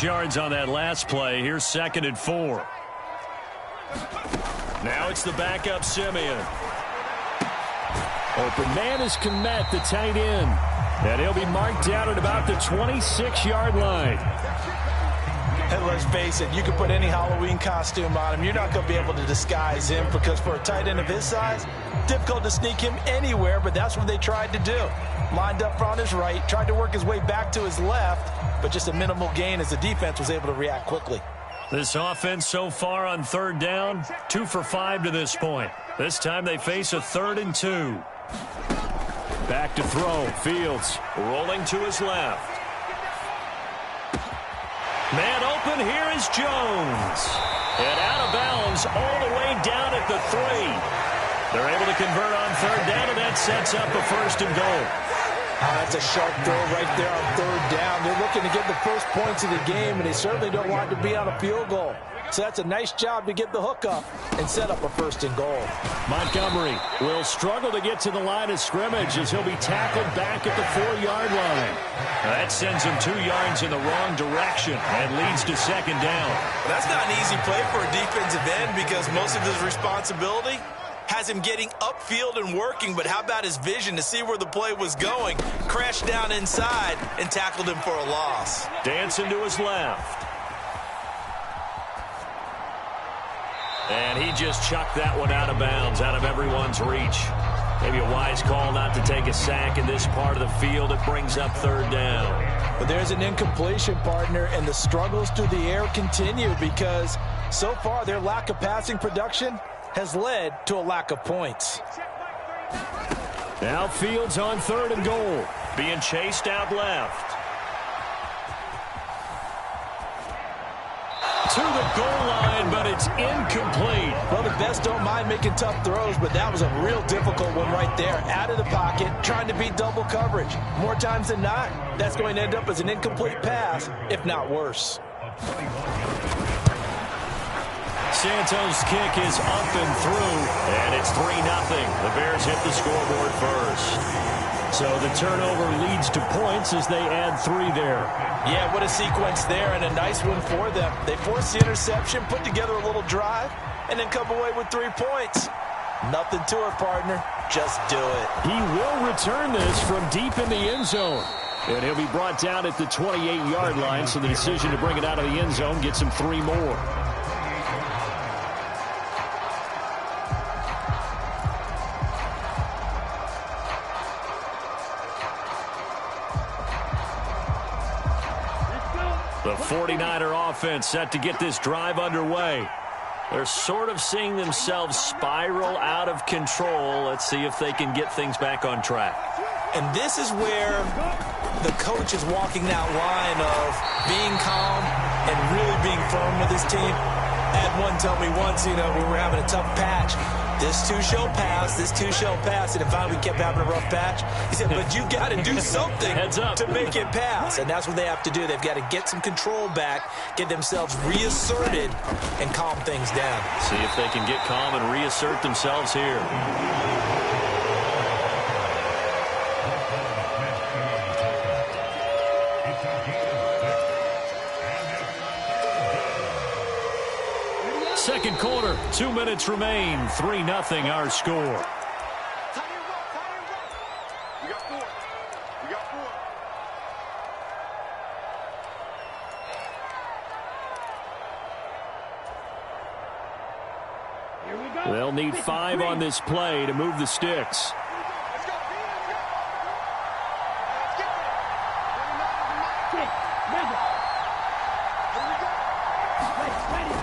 6 yards on that last play. Here's 2nd and 4. Now it's the backup Simeon. Open man is Kmet, the tight end. And he'll be marked down at about the 26-yard line. And let's face it, you can put any Halloween costume on him. You're not going to be able to disguise him because for a tight end of his size, difficult to sneak him anywhere, but that's what they tried to do. Lined up on his right, tried to work his way back to his left, but just a minimal gain as the defense was able to react quickly. This offense so far on 3rd down, 2 for 5 to this point. This time they face a 3rd and 2. Back to throw. Fields rolling to his left. Man open, here is Jones. And out of bounds all the way down at the 3. They're able to convert on 3rd down, and that sets up a 1st and goal. That's a sharp throw right there on 3rd down. They're looking to get the first points of the game, and they certainly don't want to be on a field goal. So that's a nice job to get the hook up and set up a 1st and goal. Montgomery will struggle to get to the line of scrimmage as he'll be tackled back at the 4-yard line. That sends him 2 yards in the wrong direction and leads to 2nd down. Well, that's not an easy play for a defensive end because most of his responsibility has him getting upfield and working, but how about his vision to see where the play was going? Crashed down inside and tackled him for a loss. Dancing to his left. And he just chucked that one out of bounds, out of everyone's reach. Maybe a wise call not to take a sack in this part of the field. It brings up 3rd down. But there's an incompletion, partner, and the struggles through the air continue because so far their lack of passing production has led to a lack of points. Now Fields on 3rd and goal. Being chased out left. To the goal line, but it's incomplete. Well, the best don't mind making tough throws, but that was a real difficult one right there. Out of the pocket, trying to beat double coverage. More times than not, that's going to end up as an incomplete pass, if not worse. Santos' kick is up and through, and it's 3-0. The Bears hit the scoreboard first. So the turnover leads to points as they add 3 there. Yeah, what a sequence there, and a nice one for them. They force the interception, put together a little drive, and then come away with 3 points. Nothing to it, partner. Just do it. He will return this from deep in the end zone. And he'll be brought down at the 28-yard line, so the decision to bring it out of the end zone gets him 3 more. The 49er offense set to get this drive underway. They're sort of seeing themselves spiral out of control. Let's see if they can get things back on track. And this is where the coach is walking that line of being calm and really being firm with his team. I had one tell me once, we were having a tough patch. This too shall pass, this too shall pass. And finally we kept having a rough patch. He said, but you got to do something to make it pass. And that's what they have to do. They've got to get some control back, get themselves reasserted, and calm things down. See if they can get calm and reassert themselves here. Second quarter, 2 minutes remain. 3-0 our score. They'll need 5 on this play to move the sticks.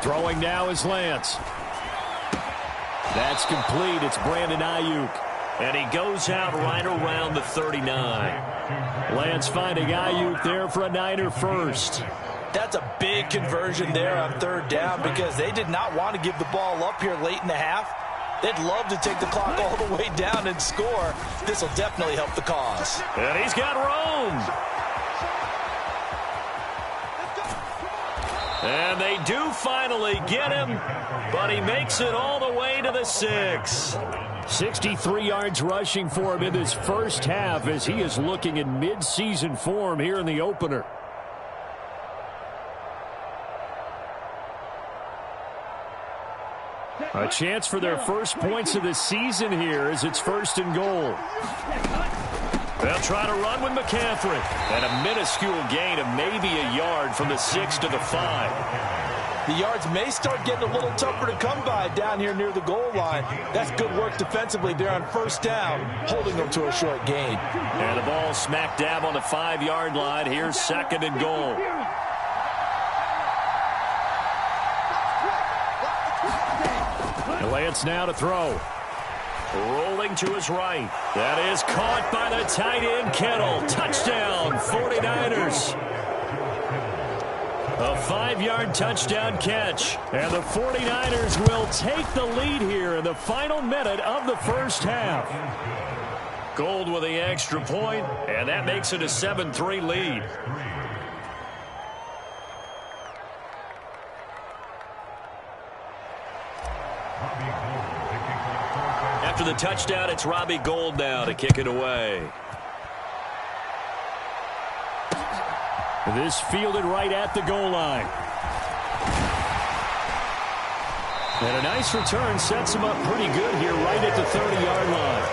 Throwing now is Lance. That's complete. It's Brandon Ayuk. And he goes out right around the 39. Lance finding Ayuk there for a Niner first. That's a big conversion there on 3rd down because they did not want to give the ball up here late in the half. They'd love to take the clock all the way down and score. This will definitely help the cause. And he's got room. And they do finally get him, but he makes it all the way to the 6. 63 yards rushing for him in this first half as he is looking in mid-season form here in the opener. A chance for their first points of the season here as it's 1st and goal. They'll try to run with McCaffrey. And a minuscule gain of maybe a yard from the 6 to the 5. The yards may start getting a little tougher to come by down here near the goal line. That's good work defensively there on 1st down, holding them to a short gain. And the ball smack dab on the 5-yard line. Here's 2nd and goal. Lance now to throw. Rolling to his right. That is caught by the tight end, Kittle. Touchdown, 49ers. A 5-yard touchdown catch. And the 49ers will take the lead here in the final minute of the first half. Gold with the extra point, and that makes it a 7-3 lead. After the touchdown, it's Robbie Gould now to kick it away. This fielded right at the goal line. And a nice return sets him up pretty good here right at the 30-yard line.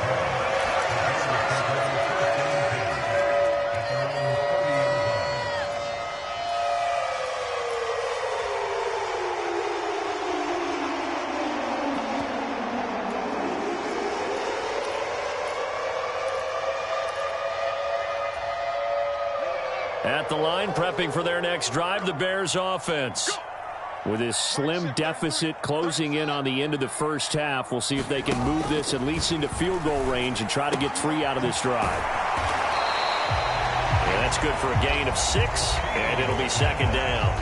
At the line, prepping for their next drive, the Bears offense. With this slim deficit closing in on the end of the first half, we'll see if they can move this at least into field goal range and try to get 3 out of this drive. And that's good for a gain of 6, and it'll be 2nd down.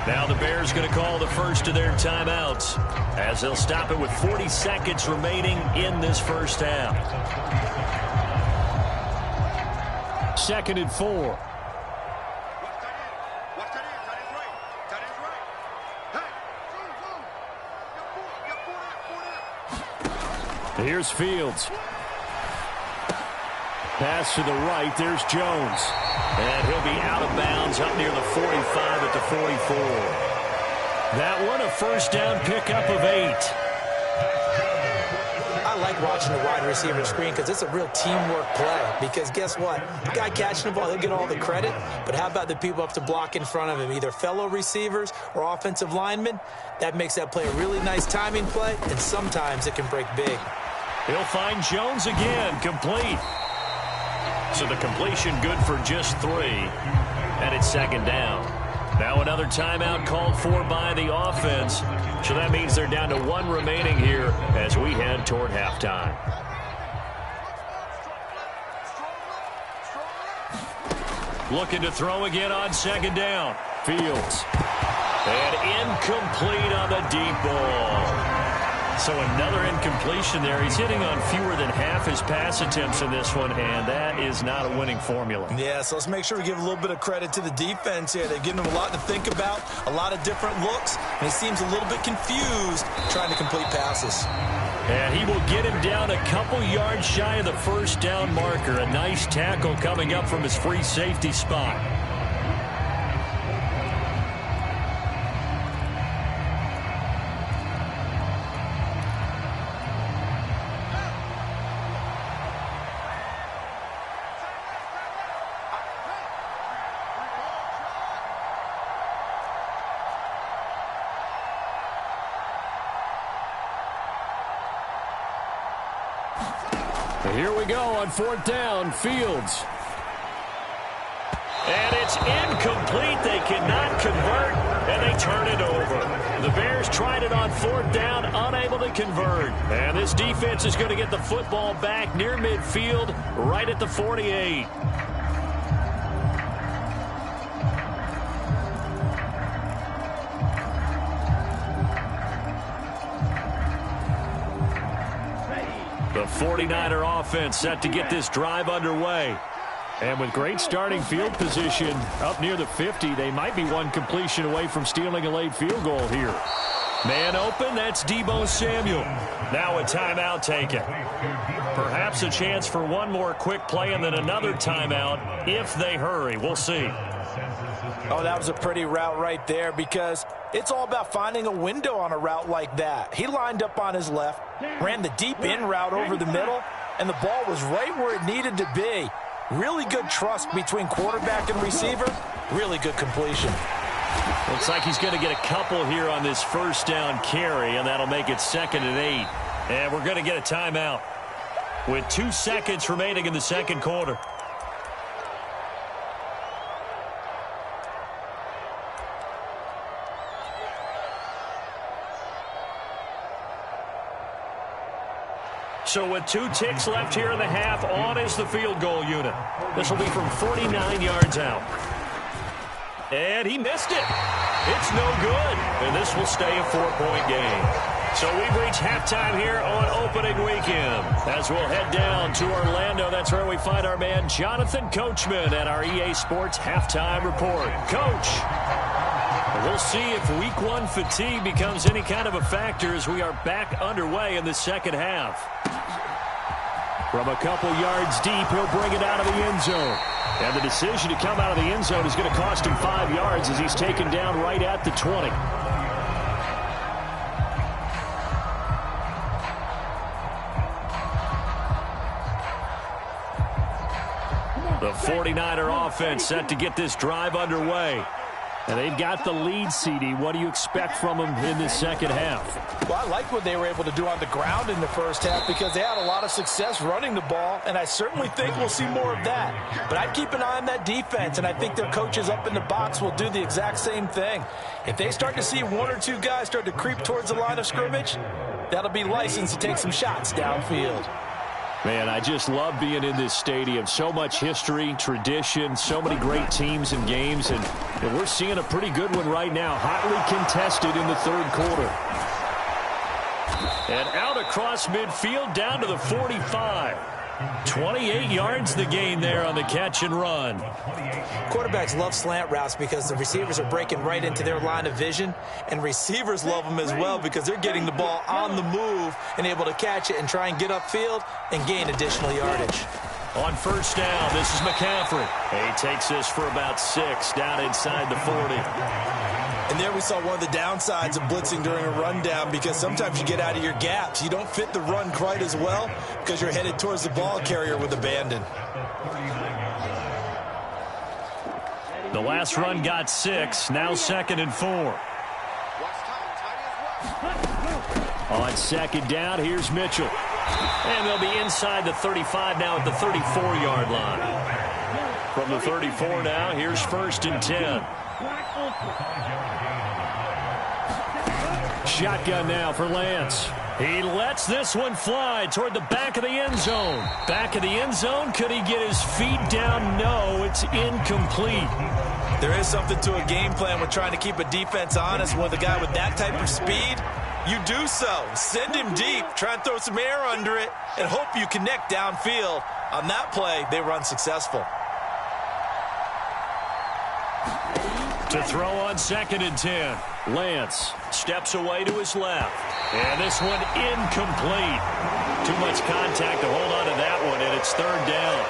Now the Bears going to call the first of their timeouts as they'll stop it with 40 seconds remaining in this first half. 2nd and 4. Here's Fields. Pass to the right. There's Jones. And he'll be out of bounds up near the 45 at the 44. That one a first down pickup of 8. I like watching the wide receiver screen because it's a real teamwork play. Because guess what? The guy catching the ball, he'll get all the credit. But how about the people up to block in front of him, either fellow receivers or offensive linemen? That makes that play a really nice timing play, and sometimes it can break big. He'll find Jones again, complete. So the completion good for just 3. And it's 2nd down. Now another timeout called for by the offense. So that means they're down to 1 remaining here as we head toward halftime. Looking to throw again on 2nd down. Fields. And incomplete on the deep ball. So another incompletion there. He's hitting on fewer than half his pass attempts in this one, and that is not a winning formula. Yeah, so let's make sure we give a little bit of credit to the defense here. They've given him a lot to think about, a lot of different looks, and he seems a little bit confused trying to complete passes. And he will get him down a couple yards shy of the first down marker. A nice tackle coming up from his free safety spot. Here we go on 4th down. Fields. And it's incomplete. They cannot convert, and they turn it over. The Bears tried it on 4th down, unable to convert. And this defense is going to get the football back near midfield, right at the 48. The 49er offense set to get this drive underway. And with great starting field position up near the 50, they might be 1 completion away from stealing a late field goal here. Man open, that's Deebo Samuel. Now a timeout taken. Perhaps a chance for one more quick play and then another timeout if they hurry. We'll see. Oh, that was a pretty route right there because it's all about finding a window on a route like that. He lined up on his left, ran the deep in route over the middle, and the ball was right where it needed to be. Really good trust between quarterback and receiver. Really good completion. Looks like he's going to get a couple here on this first down carry, and that'll make it 2nd and 8. And we're going to get a timeout with 2 seconds remaining in the second quarter. So with 2 ticks left here in the half, on is the field goal unit. This will be from 49 yards out. And he missed it. It's no good. And this will stay a 4-point game. So we've reached halftime here on opening weekend. As we'll head down to Orlando, that's where we find our man Jonathan Coachman at our EA Sports Halftime Report. Coach, we'll see if Week 1 fatigue becomes any kind of a factor as we are back underway in the second half. From a couple yards deep, he'll bring it out of the end zone. And the decision to come out of the end zone is going to cost him 5 yards as he's taken down right at the 20. The 49er offense set to get this drive underway. And they've got the lead, CD. What do you expect from them in this second half? Well, I like what they were able to do on the ground in the first half because they had a lot of success running the ball, and I certainly think we'll see more of that. But I'd keep an eye on that defense, and I think their coaches up in the box will do the exact same thing. If they start to see 1 or 2 guys start to creep towards the line of scrimmage, that'll be licensed to take some shots downfield. Man, I just love being in this stadium. So much history, tradition, so many great teams and games, and we're seeing a pretty good one right now, hotly contested in the third quarter. And out across midfield down to the 45. 28 yards the gain there on the catch and run. Quarterbacks love slant routes because the receivers are breaking right into their line of vision, and receivers love them as well because they're getting the ball on the move and able to catch it and try and get upfield and gain additional yardage. On first down, this is McCaffrey. He takes this for about 6 down inside the 40. And there we saw one of the downsides of blitzing during a rundown because sometimes you get out of your gaps. You don't fit the run quite as well because you're headed towards the ball carrier with abandon. The last run got 6, now 2nd and 4. On second down, here's Mitchell. And they'll be inside the 35 now at the 34-yard line. From the 34 now, here's 1st and 10. Shotgun now for Lance. He lets this one fly toward the back of the end zone. Back of the end zone, could he get his feet down? No, it's incomplete. There is something to a game plan with trying to keep a defense honest with a guy with that type of speed. You do so. Send him deep. Try and throw some air under it and hope you connect downfield. On that play, they run successful. To throw on 2nd and 10. Lance steps away to his left. And this one incomplete. Too much contact to hold on to that one, and it's 3rd down.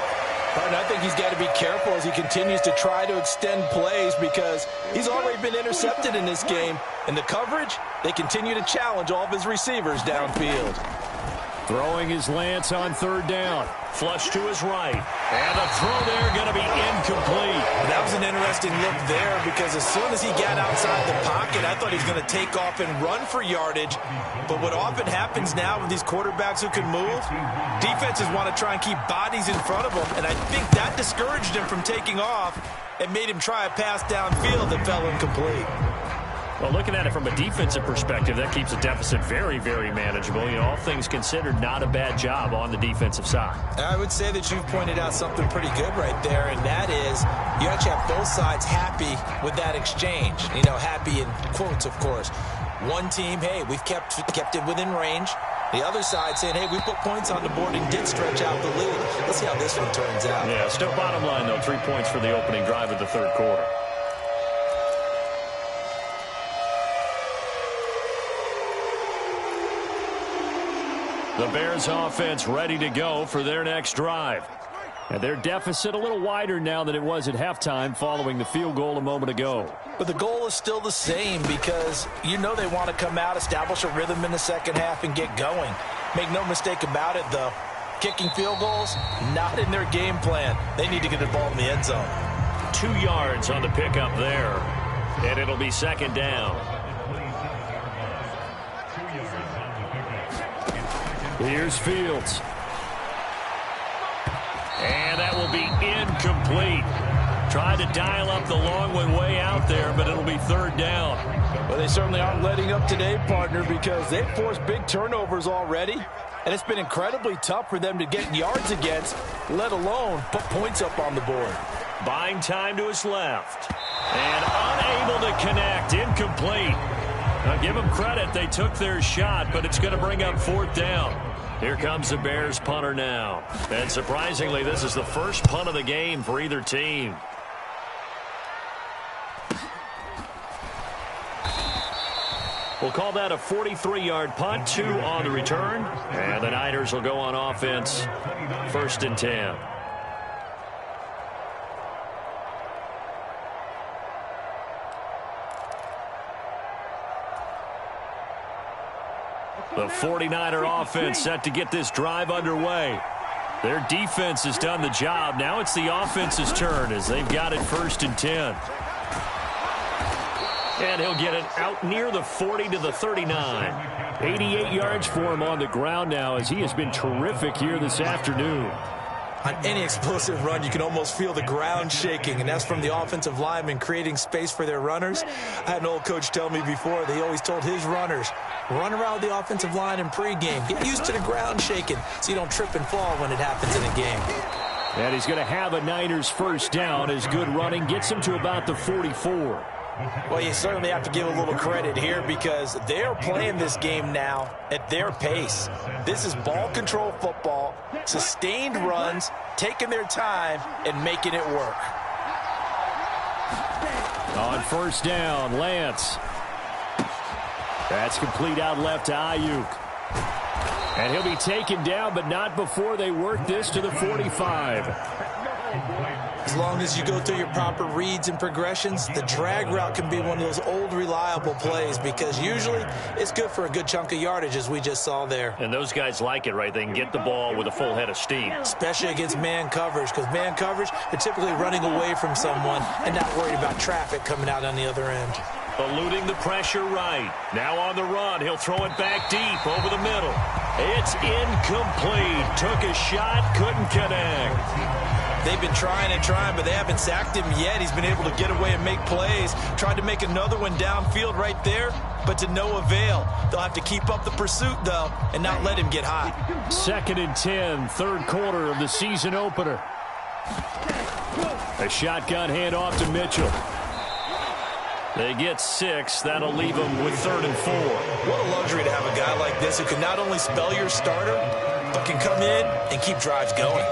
And I think he's got to be careful as he continues to try to extend plays because he's already been intercepted in this game. And the coverage, they continue to challenge all of his receivers downfield. Throwing his Lance on 3rd down. Flush to his right. And the throw there going to be incomplete. That was an interesting look there because as soon as he got outside the pocket, I thought he was going to take off and run for yardage. But what often happens now with these quarterbacks who can move, defenses want to try and keep bodies in front of them. And I think that discouraged him from taking off and made him try a pass downfield that fell incomplete. Well, looking at it from a defensive perspective, that keeps the deficit very, very manageable. You know, all things considered, not a bad job on the defensive side. I would say that you've pointed out something pretty good right there, and that is you actually have both sides happy with that exchange. You know, happy in quotes, of course. One team, hey, we've kept it within range. The other side saying, hey, we put points on the board and did stretch out the lead. Let's see how this one turns out. Yeah, still bottom line, though, 3 points for the opening drive of the third quarter. The Bears offense ready to go for their next drive. And their deficit a little wider now than it was at halftime following the field goal a moment ago. But the goal is still the same because you know they want to come out, establish a rhythm in the second half, and get going. Make no mistake about it, though. Kicking field goals, not in their game plan. They need to get the ball in the end zone. 2 yards on the pickup there. And it'll be second down. Here's Fields. And that will be incomplete. Tried to dial up the long one way out there, but it'll be third down. Well, they certainly aren't letting up today, partner, because they've forced big turnovers already. And it's been incredibly tough for them to get yards against, let alone put points up on the board. Buying time to his left. And unable to connect. Incomplete. Now, give them credit. They took their shot, but it's going to bring up fourth down. Here comes the Bears punter now. And surprisingly, this is the first punt of the game for either team. We'll call that a 43-yard punt, 2 on the return. And the Niners will go on offense, 1st and 10. The 49er offense set to get this drive underway. Their defense has done the job. Now it's the offense's turn as they've got it 1st and 10. And he'll get it out near the 40 to the 39. 88 yards for him on the ground now as he has been terrific here this afternoon. On any explosive run, you can almost feel the ground shaking, and that's from the offensive linemen creating space for their runners. I had an old coach tell me before, they always told his runners, run around the offensive line in pregame. Get used to the ground shaking so you don't trip and fall when it happens in a game. And he's going to have a Niners first down as good running gets him to about the 44. Well, you certainly have to give a little credit here because they're playing this game now at their pace. This is ball control football, sustained runs, taking their time, and making it work. On first down, Lance. That's complete out left to Ayuk. And he'll be taken down, but not before they work this to the 45. As long as you go through your proper reads and progressions, the drag route can be one of those old reliable plays because usually it's good for a good chunk of yardage as we just saw there. And those guys like it, right? They can get the ball with a full head of steam. Especially against man coverage because man coverage, they're typically running away from someone and not worried about traffic coming out on the other end. Eluding the pressure right. Now on the run. He'll throw it back deep over the middle. It's incomplete. Took a shot, couldn't connect. They've been trying and trying, but they haven't sacked him yet. He's been able to get away and make plays. Tried to make another one downfield right there, but to no avail. They'll have to keep up the pursuit, though, and not let him get hot. 2nd and 10, 3rd quarter of the season opener. A shotgun handoff to Mitchell. They get 6. That'll leave them with 3rd and 4. What a luxury to have a guy like this who can not only spell your starter, but can come in and keep drives going.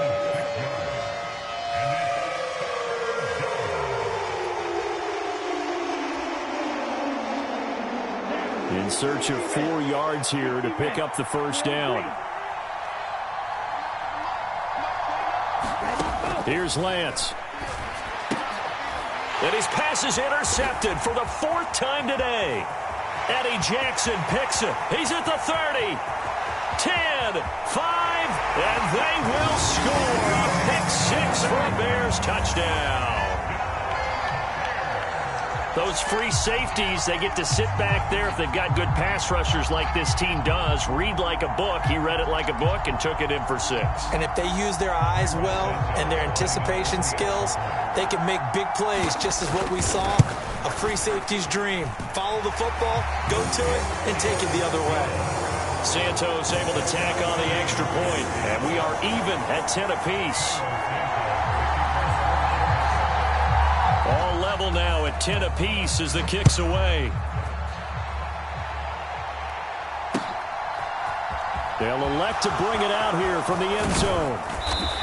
In search of 4 yards here to pick up the first down. Here's Lance. And his pass is intercepted for the 4th time today. Eddie Jackson picks it. He's at the 30. 10, 5, and they will score a pick 6 for a Bears touchdown. Those free safeties, they get to sit back there if they've got good pass rushers like this team does. Read like a book. He read it like a book and took it in for 6. And if they use their eyes well and their anticipation skills, they can make big plays, just as what we saw, a free safety's dream. Follow the football, go to it, and take it the other way. Santos able to tack on the extra point, and we are even at 10 apiece. All level now at 10 apiece as the kick's away. They'll elect to bring it out here from the end zone.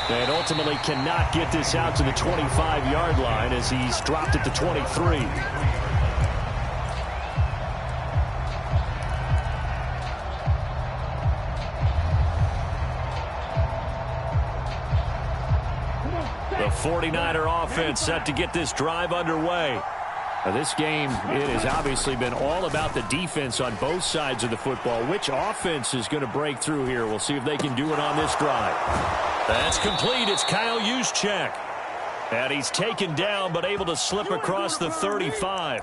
And ultimately cannot get this out to the 25-yard line as he's dropped at the 23. 49er offense set to get this drive underway. Now, this game, it has obviously been all about the defense on both sides of the football. Which offense is going to break through here? We'll see if they can do it on this drive. That's complete. It's Kyle Juszczyk. And he's taken down but able to slip across the 35.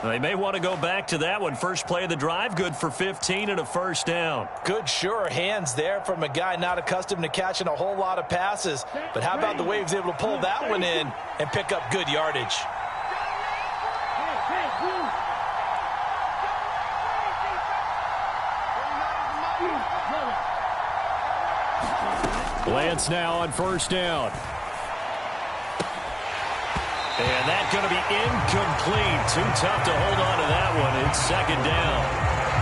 They may want to go back to that one. First play of the drive, good for 15 and a first down. Good, sure hands there from a guy not accustomed to catching a whole lot of passes. But how about the way he was able to pull that one in and pick up good yardage? Lance now on first down. And that's going to be incomplete. Too tough to hold on to that one. It's second down.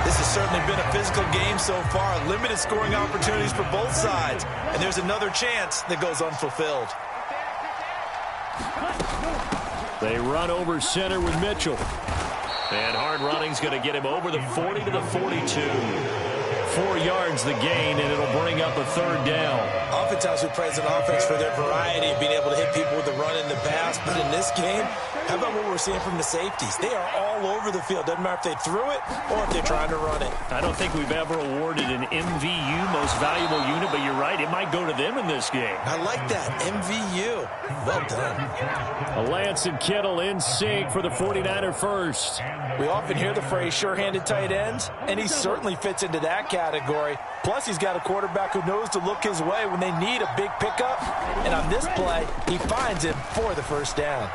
This has certainly been a physical game so far. Limited scoring opportunities for both sides. And there's another chance that goes unfulfilled. They run over center with Mitchell. And hard running's going to get him over the 40 to the 42. 4 yards the gain, and it'll bring up a third down. Oftentimes we praise an offense for their variety of being able to hit people with the run and the pass, but in this game, how about what we're seeing from the safeties? They are all over the field. Doesn't matter if they threw it or if they're trying to run it. I don't think we've ever awarded an MVU, most valuable unit, but you're right, it might go to them in this game. I like that, MVU. Well done. Lance and Kittle in sync for the 49er first. We often hear the phrase sure-handed tight ends, and he certainly fits into that category. Plus, he's got a quarterback who knows to look his way when they need a big pickup. And on this play, he finds him for the first down.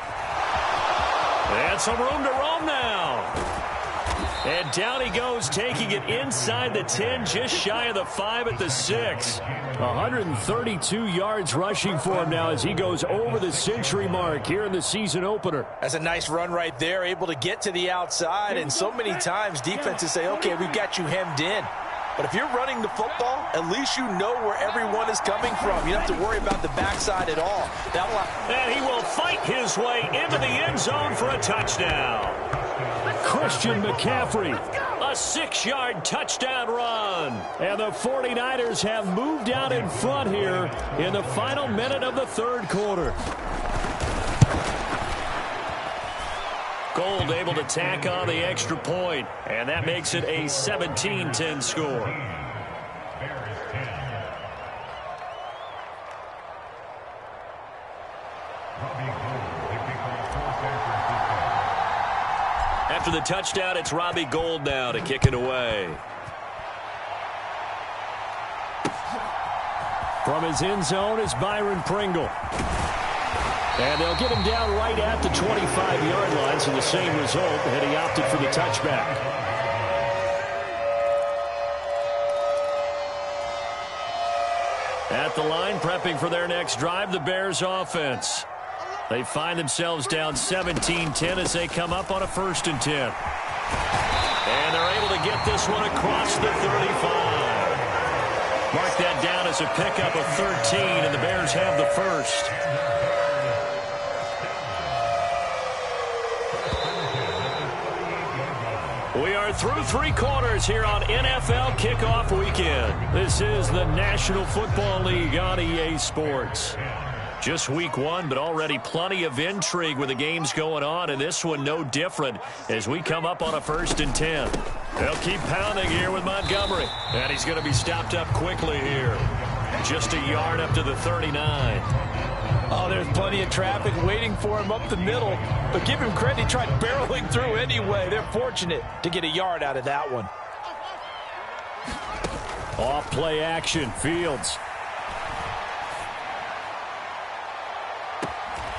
And some room to roam now. And down he goes, taking it inside the 10, just shy of the 5 at the 6. 132 yards rushing for him now as he goes over the century mark here in the season opener. That's a nice run right there, able to get to the outside. And so many times defenses say, okay, we've got you hemmed in. But if you're running the football, at least you know where everyone is coming from. You don't have to worry about the backside at all. And he will fight his way into the end zone for a touchdown. Christian McCaffrey, a 6-yard touchdown run. And the 49ers have moved out in front here in the final minute of the third quarter. Gold able to tack on the extra point, and that makes it a 17-10 score. After the touchdown, it's Robbie Gould now to kick it away. From his end zone is Byron Pringle. And they'll get him down right at the 25-yard line, so the same result, and he opted for the touchback. At the line, prepping for their next drive, the Bears offense. They find themselves down 17-10 as they come up on a 1st and 10. And they're able to get this one across the 35. Mark that down as a pickup of 13, and the Bears have the first. We are through 3 quarters here on NFL Kickoff Weekend. This is the National Football League on EA Sports. Just week 1, but already plenty of intrigue with the games going on, and this one no different as we come up on a 1st and 10. They'll keep pounding here with Montgomery, and he's going to be stopped up quickly here. Just a yard up to the 39. Oh, there's plenty of traffic waiting for him up the middle. But give him credit, he tried barreling through anyway. They're fortunate to get a yard out of that one. Off play action, Fields.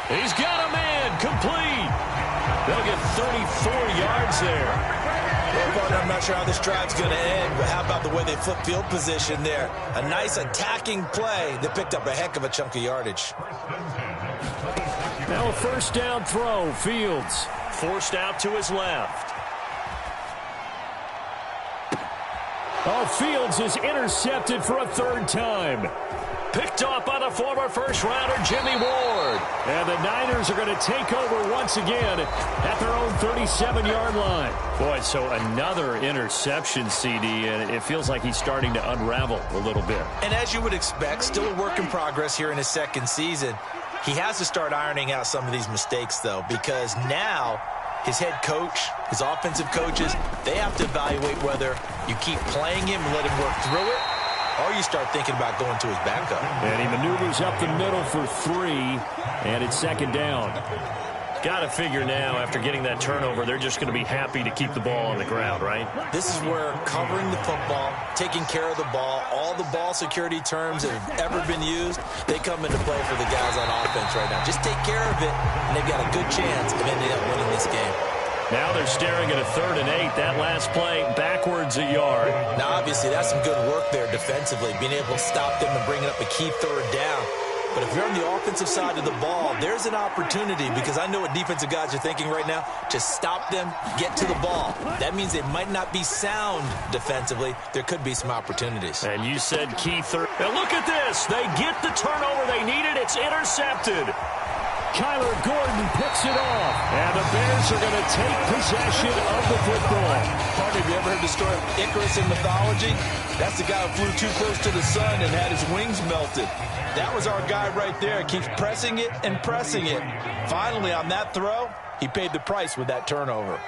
He's got a man, complete. They'll get 34 yards there. Well, I'm not sure how this drive's going to end, but how about the way they flip field position there? A nice attacking play that picked up a heck of a chunk of yardage. Now a 1st down throw, Fields. Forced out to his left. Oh, Fields is intercepted for a 3rd time. Picked off by the former first-rounder Jimmy Ward. And the Niners are going to take over once again at their own 37-yard line. Boy, so another interception, CD, and it feels like he's starting to unravel a little bit. And as you would expect, still a work in progress here in his 2nd season. He has to start ironing out some of these mistakes, though, because now his head coach, his offensive coaches, they have to evaluate whether you keep playing him and let him work through it, or you start thinking about going to his backup. And he maneuvers up the middle for 3, and it's second down. Got to figure now, after getting that turnover, they're just going to be happy to keep the ball on the ground, right? This is where covering the football, taking care of the ball, all the ball security terms that have ever been used, they come into play for the guys on offense right now. Just take care of it, and they've got a good chance of ending up winning this game. Now they're staring at a 3rd and 8. That last play, backwards a yard. Now, obviously, that's some good work there defensively, being able to stop them and bringing up a key 3rd down. But if you're on the offensive side of the ball, there's an opportunity, because I know what defensive guys are thinking right now. Just stop them, get to the ball. That means they might not be sound defensively. There could be some opportunities. And you said key 3rd. And look at this. They get the turnover they needed. It's intercepted. Kyler Gordon picks it off. And the Bears are going to take possession of the football. Partner, have you ever heard the story of Icarus in mythology? That's the guy who flew too close to the sun and had his wings melted. That was our guy right there. Keeps pressing it and pressing it. Finally, on that throw, he paid the price with that turnover.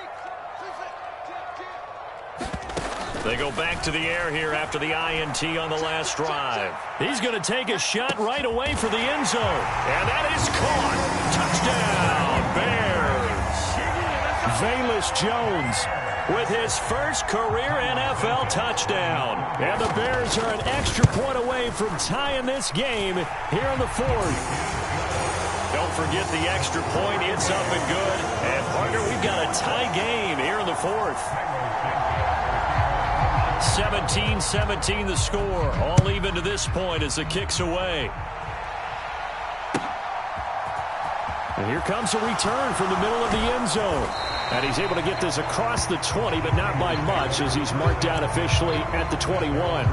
They go back to the air here after the INT on the last drive. He's going to take a shot right away for the end zone. And that is caught. Touchdown, Bears. Velus Jones with his first career NFL touchdown. And the Bears are an extra point away from tying this game here in the 4th. Don't forget the extra point. It's up and good. And, partner, we've got a tie game here in the 4th. 17-17 the score. All even to this point as the kick's away. And here comes a return from the middle of the end zone. And he's able to get this across the 20, but not by much, as he's marked down officially at the 21.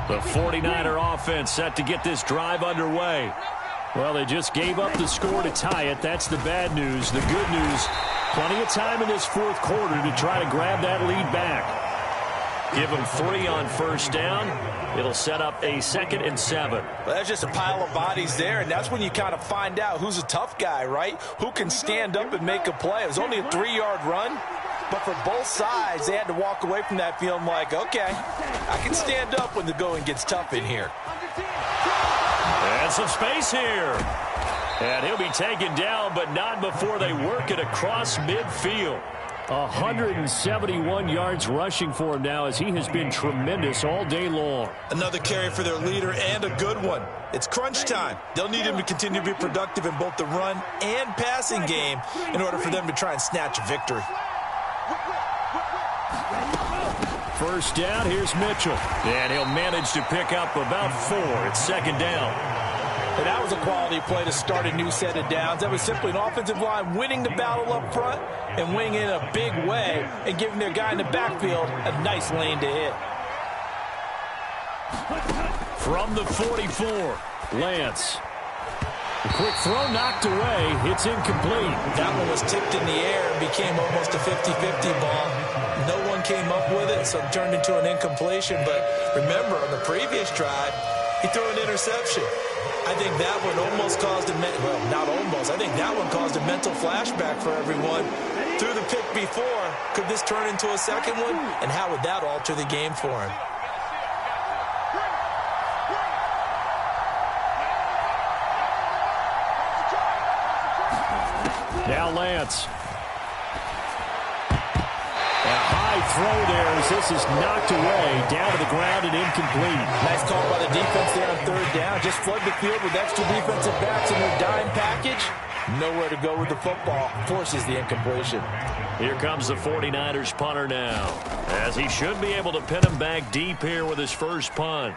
The 49er offense set to get this drive underway. Well, they just gave up the score to tie it. That's the bad news. The good news, plenty of time in this 4th quarter to try to grab that lead back. Give them 3 on first down. It'll set up a 2nd and 7. Well, that's just a pile of bodies there, and that's when you kind of find out who's a tough guy, right? Who can stand up and make a play. It was only a 3-yard run, but for both sides, they had to walk away from that feeling like, okay, I can stand up when the going gets tough in here. And some space here. And he'll be taken down, but not before they work it across midfield. 171 yards rushing for him now, as he has been tremendous all day long. Another carry for their leader, and a good one. It's crunch time. They'll need him to continue to be productive in both the run and passing game in order for them to try and snatch a victory. First down, here's Mitchell. And he'll manage to pick up about 4. It's second down. And that was a quality play to start a new set of downs. That was simply an offensive line winning the battle up front and winning in a big way and giving their guy in the backfield a nice lane to hit. From the 44, Lance. A quick throw knocked away. It's incomplete. That one was tipped in the air and became almost a 50-50 ball. No one came up with it, so it turned into an incompletion. But remember, on the previous drive, he threw an interception. I think that one almost caused well, not almost. I think that one caused a mental flashback for everyone. Threw the pick before. Could this turn into a second one? And how would that alter the game for him? Now Lance. A high throw there as this is knocked away, down to the ground and incomplete. Nice call by the defense there on 3rd down. Just flood the field with extra defensive backs in their dime package. Nowhere to go with the football. Forces the incompletion. Here comes the 49ers punter now, as he should be able to pin him back deep here with his first punt.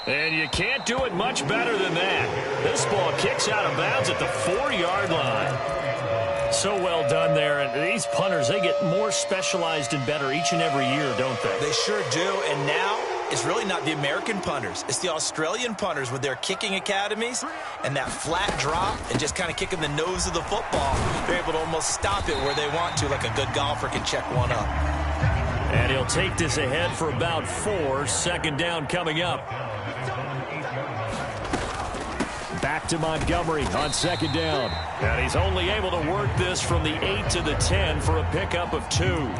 And you can't do it much better than that. This ball kicks out of bounds at the 4-yard line. So well done there. And these punters, they get more specialized and better each and every year, don't they? They sure do. And now it's really not the American punters. It's the Australian punters with their kicking academies and that flat drop and just kind of kicking the nose of the football. They're able to almost stop it where they want to, like a good golfer can check one up. And he'll take this ahead for about 4. Second down coming up. Back to Montgomery on second down. And he's only able to work this from the 8 to the 10 for a pickup of 2.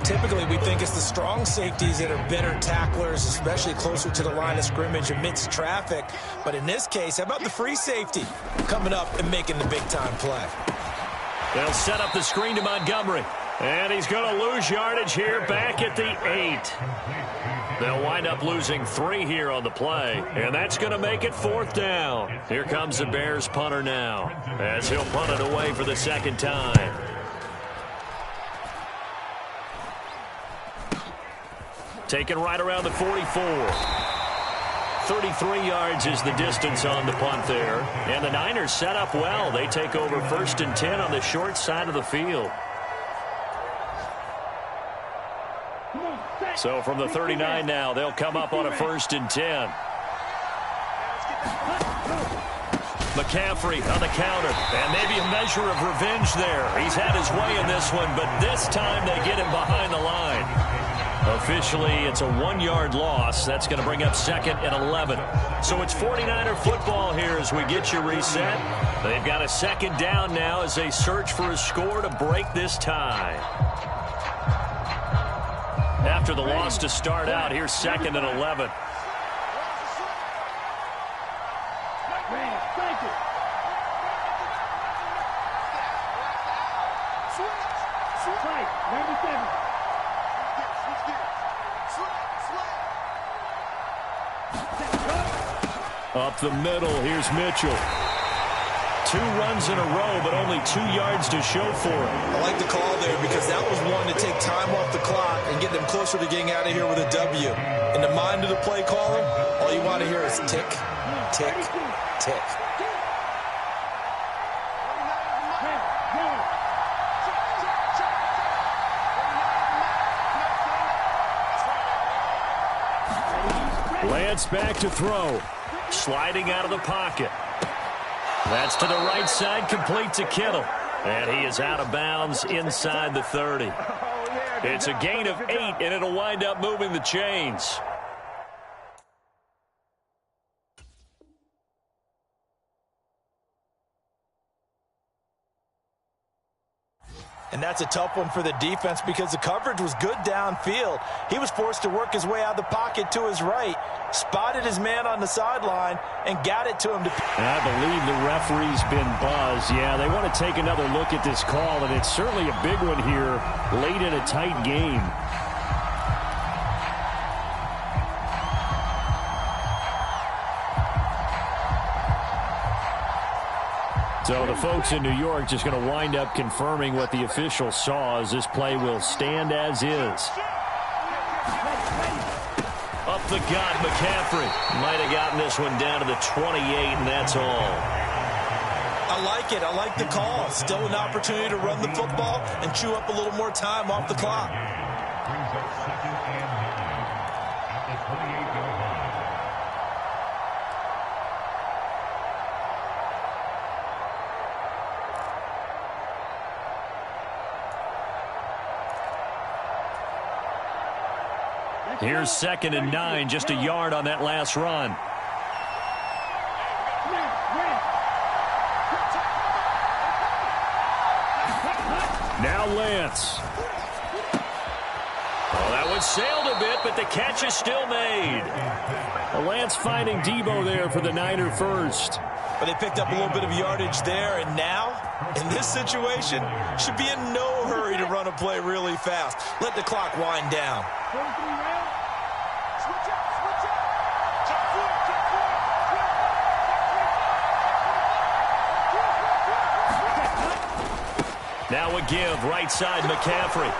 Typically, we think it's the strong safeties that are better tacklers, especially closer to the line of scrimmage amidst traffic. But in this case, how about the free safety coming up and making the big-time play? They'll set up the screen to Montgomery. And he's going to lose yardage here back at the 8. They'll wind up losing 3 here on the play. And that's going to make it 4th down. Here comes the Bears punter now, as he'll punt it away for the second time. Taken right around the 44. 33 yards is the distance on the punt there. And the Niners set up well. They take over 1st and 10 on the short side of the field. So from the 39 now, they'll come up on a 1st and 10. McCaffrey on the counter. And maybe a measure of revenge there. He's had his way in this one, but this time they get him behind the line. Officially, it's a 1-yard loss. That's going to bring up 2nd and 11. So it's 49er football here as we get you reset. They've got a 2nd down now as they search for a score to break this tie. After the loss to start out, here's 2nd and 11. Up the middle, here's Mitchell. 2 runs in a row, but only 2 yards to show for it. I like the call there because that was one to take time off the clock and get them closer to getting out of here with a W. In the mind of the play caller, all you want to hear is tick, tick, tick. Lance back to throw. Sliding out of the pocket. That's to the right side, complete to Kittle. And he is out of bounds inside the 30. It's a gain of 8, and it'll wind up moving the chains. And that's a tough one for the defense because the coverage was good downfield. He was forced to work his way out of the pocket to his right, spotted his man on the sideline, and got it to him. And I believe the referee's been buzzed. Yeah, they want to take another look at this call, and it's certainly a big one here late in a tight game. So the folks in New York just going to wind up confirming what the official saw as this play will stand as is. Up the gut, McCaffrey. Might have gotten this one down to the 28, and that's all. I like it. I like the call. Still an opportunity to run the football and chew up a little more time off the clock. Here's 2nd and 9, just a yard on that last run. Now Lance. Oh, that one sailed a bit, but the catch is still made. Lance finding Debo there for the Niner first. But they picked up a little bit of yardage there, and now, in this situation, should be in no hurry to run a play really fast. Let the clock wind down. Now a give, right side McCaffrey.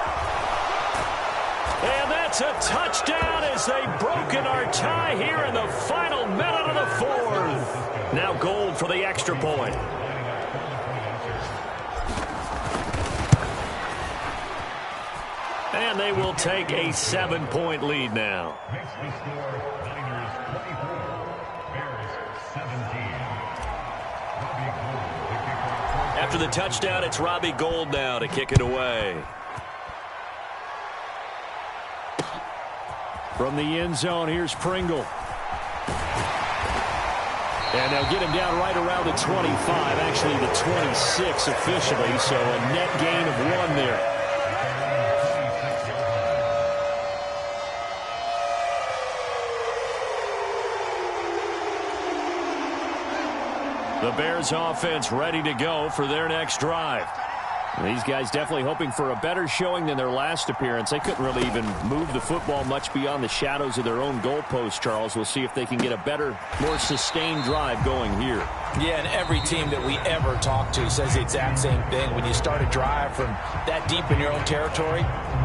And that's a touchdown as they've broken our tie here in the final minute of the 4th. Now Gold for the extra point. And they will take a 7-point lead now. After the touchdown, it's Robbie Gould now to kick it away. From the end zone, here's Pringle. And they'll get him down right around the 25, actually the 26 officially, so a net gain of 1 there. The Bears offense ready to go for their next drive. These guys definitely hoping for a better showing than their last appearance. They couldn't really even move the football much beyond the shadows of their own goalpost, Charles. We'll see if they can get a better, more sustained drive going here. Yeah, and every team that we ever talk to says the exact same thing. When you start a drive from that deep in your own territory,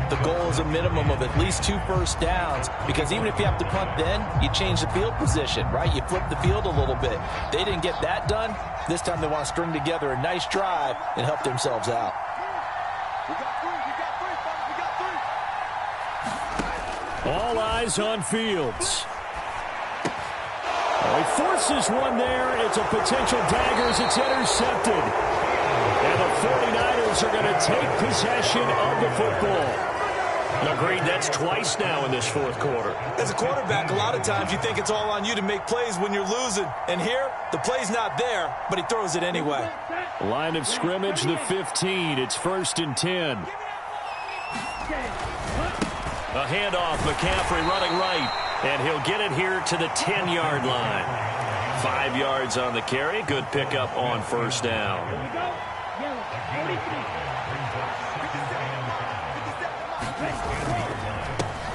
the goal is a minimum of at least 2 first downs, because even if you have to punt then, you change the field position, right? You flip the field a little bit. They didn't get that done. This time they want to string together a nice drive and help themselves out. All eyes on Fields. He forces one there. It's a potential dagger as it's intercepted. And the 49ers are going to take possession of the football. Agreed, that's twice now in this fourth quarter. As a quarterback, a lot of times you think it's all on you to make plays when you're losing. And here, the play's not there, but he throws it anyway. Line of scrimmage, the 15. It's 1st and 10. A handoff, McCaffrey running right. And he'll get it here to the 10-yard line. 5 yards on the carry. Good pickup on first down.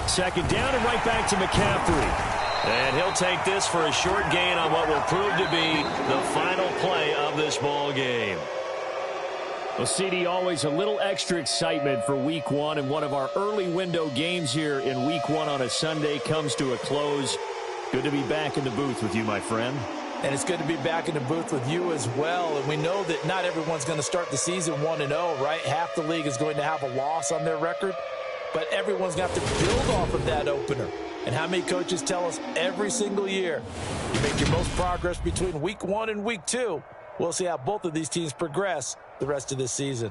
Second down and right back to McCaffrey. And he'll take this for a short gain on what will prove to be the final play of this ball game. Well, CD, always a little extra excitement for Week 1, and one of our early window games here in Week 1 on a Sunday comes to a close. Good to be back in the booth with you, my friend. And it's good to be back in the booth with you as well. And we know that not everyone's going to start the season 1-0, right? Half the league is going to have a loss on their record, but everyone's got to build off of that opener. And how many coaches tell us every single year, you make your most progress between Week 1 and Week 2. We'll see how both of these teams progress the rest of this season.